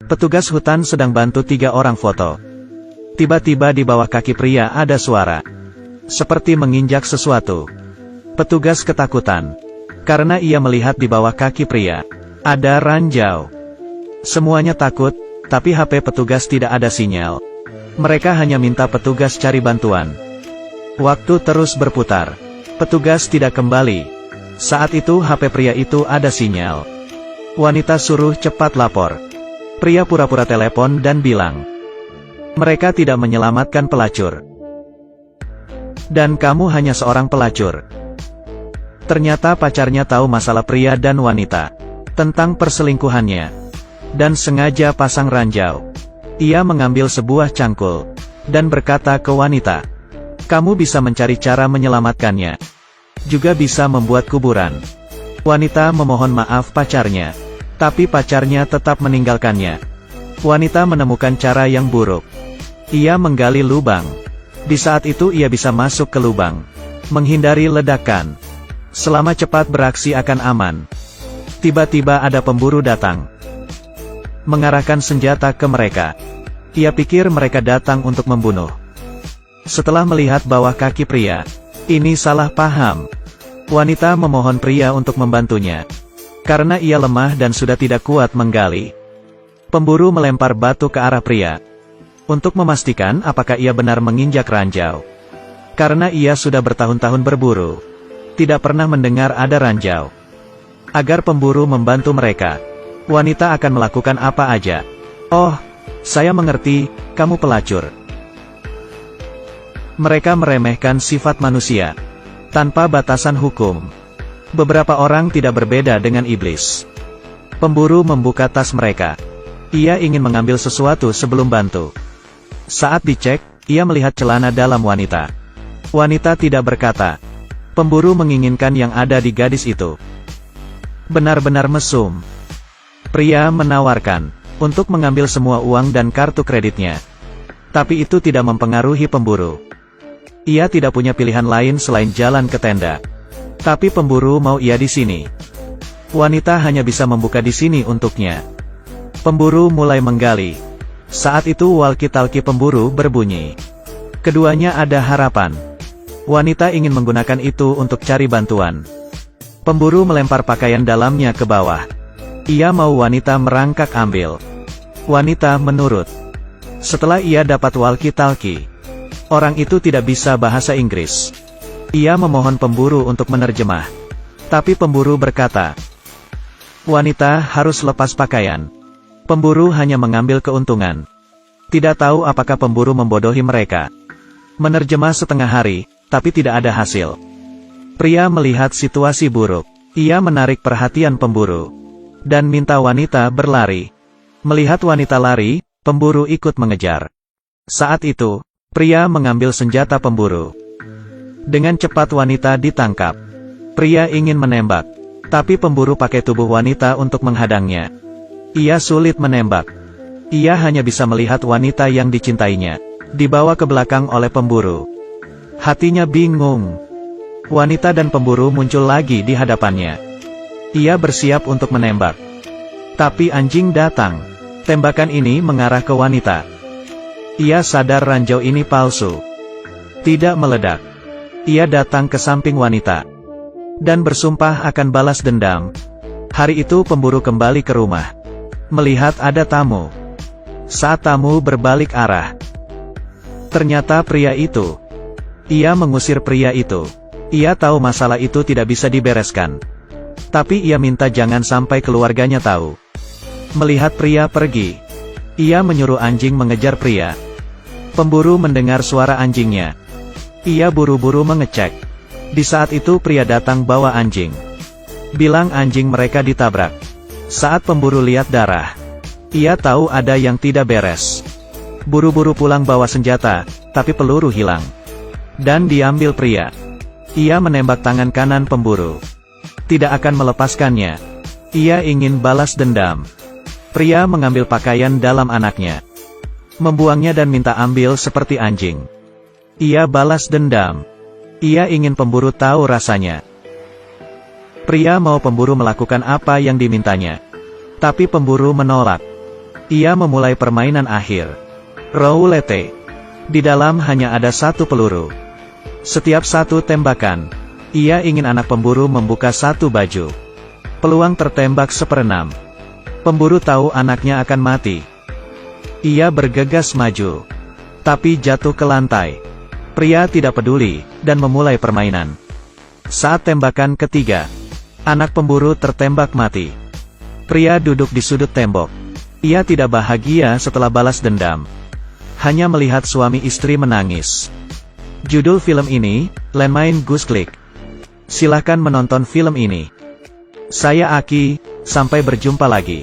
Petugas hutan sedang bantu 3 orang foto. Tiba-tiba di bawah kaki pria ada suara. Seperti menginjak sesuatu. Petugas ketakutan. Karena ia melihat di bawah kaki pria. Ada ranjau. Semuanya takut, tapi HP petugas tidak ada sinyal. Mereka hanya minta petugas cari bantuan. Waktu terus berputar. Petugas tidak kembali. Saat itu HP pria itu ada sinyal. Wanita suruh cepat lapor. Pria pura-pura telepon dan bilang, mereka tidak menyelamatkan pelacur. Dan kamu hanya seorang pelacur. Ternyata pacarnya tahu masalah pria dan wanita. Tentang perselingkuhannya. Dan sengaja pasang ranjau. Ia mengambil sebuah cangkul. Dan berkata ke wanita, kamu bisa mencari cara menyelamatkannya. Juga bisa membuat kuburan. Wanita memohon maaf pacarnya. Tapi pacarnya tetap meninggalkannya. Wanita menemukan cara yang buruk. Ia menggali lubang. Di saat itu ia bisa masuk ke lubang. Menghindari ledakan. Selama cepat beraksi akan aman. Tiba-tiba ada pemburu datang. Mengarahkan senjata ke mereka. Ia pikir mereka datang untuk membunuh. Setelah melihat bawah kaki pria, ini salah paham. Wanita memohon pria untuk membantunya. Karena ia lemah dan sudah tidak kuat menggali. Pemburu melempar batu ke arah pria. Untuk memastikan apakah ia benar menginjak ranjau. Karena ia sudah bertahun-tahun berburu. Tidak pernah mendengar ada ranjau. Agar pemburu membantu mereka. Wanita akan melakukan apa aja. Oh, saya mengerti, kamu pelacur. Mereka meremehkan sifat manusia. Tanpa batasan hukum. Beberapa orang tidak berbeda dengan iblis. Pemburu membuka tas mereka. Ia ingin mengambil sesuatu sebelum bantu. Saat dicek, ia melihat celana dalam wanita. Wanita tidak berkata. Pemburu menginginkan yang ada di gadis itu. Benar-benar mesum. Pria menawarkan untuk mengambil semua uang dan kartu kreditnya. Tapi itu tidak mempengaruhi pemburu. Ia tidak punya pilihan lain selain jalan ke tenda. Tapi pemburu mau ia di sini. Wanita hanya bisa membuka di sini untuknya. Pemburu mulai menggali. Saat itu walkie-talkie pemburu berbunyi. Keduanya ada harapan. Wanita ingin menggunakan itu untuk cari bantuan. Pemburu melempar pakaian dalamnya ke bawah. Ia mau wanita merangkak ambil. Wanita menurut. Setelah ia dapat walkie-talkie, orang itu tidak bisa bahasa Inggris. Ia memohon pemburu untuk menerjemah. Tapi pemburu berkata, wanita harus lepas pakaian. Pemburu hanya mengambil keuntungan. Tidak tahu apakah pemburu membodohi mereka. Menerjemah setengah hari, tapi tidak ada hasil. Pria melihat situasi buruk. Ia menarik perhatian pemburu. Dan minta wanita berlari. Melihat wanita lari, pemburu ikut mengejar. Saat itu, pria mengambil senjata pemburu. Dengan cepat wanita ditangkap. Pria ingin menembak. Tapi pemburu pakai tubuh wanita untuk menghadangnya. Ia sulit menembak. Ia hanya bisa melihat wanita yang dicintainya. Dibawa ke belakang oleh pemburu. Hatinya bingung. Wanita dan pemburu muncul lagi di hadapannya. Ia bersiap untuk menembak. Tapi anjing datang. Tembakan ini mengarah ke wanita. Ia sadar ranjau ini palsu. Tidak meledak. Ia datang ke samping wanita. Dan bersumpah akan balas dendam. Hari itu pemburu kembali ke rumah. Melihat ada tamu. Saat tamu berbalik arah. Ternyata pria itu. Ia mengusir pria itu. Ia tahu masalah itu tidak bisa dibereskan. Tapi ia minta jangan sampai keluarganya tahu. Melihat pria pergi. Ia menyuruh anjing mengejar pria. Pemburu mendengar suara anjingnya. Ia buru-buru mengecek. Di saat itu pria datang bawa anjing. Bilang anjing mereka ditabrak. Saat pemburu lihat darah. Ia tahu ada yang tidak beres. Buru-buru pulang bawa senjata, tapi peluru hilang. Dan diambil pria. Ia menembak tangan kanan pemburu. Tidak akan melepaskannya. Ia ingin balas dendam. Pria mengambil pakaian dalam anaknya. Membuangnya dan minta ambil seperti anjing. Ia balas dendam. Ia ingin pemburu tahu rasanya. Pria mau pemburu melakukan apa yang dimintanya. Tapi pemburu menolak. Ia memulai permainan akhir. Roulette. Di dalam hanya ada satu peluru. Setiap satu tembakan, ia ingin anak pemburu membuka satu baju. Peluang tertembak 1/6. Pemburu tahu anaknya akan mati. Ia bergegas maju. Tapi jatuh ke lantai. Pria tidak peduli, dan memulai permainan. Saat tembakan ketiga, anak pemburu tertembak mati. Pria duduk di sudut tembok. Ia tidak bahagia setelah balas dendam. Hanya melihat suami istri menangis. Judul film ini, Landmine Goose Click. Silahkan menonton film ini. Saya Aki, sampai berjumpa lagi.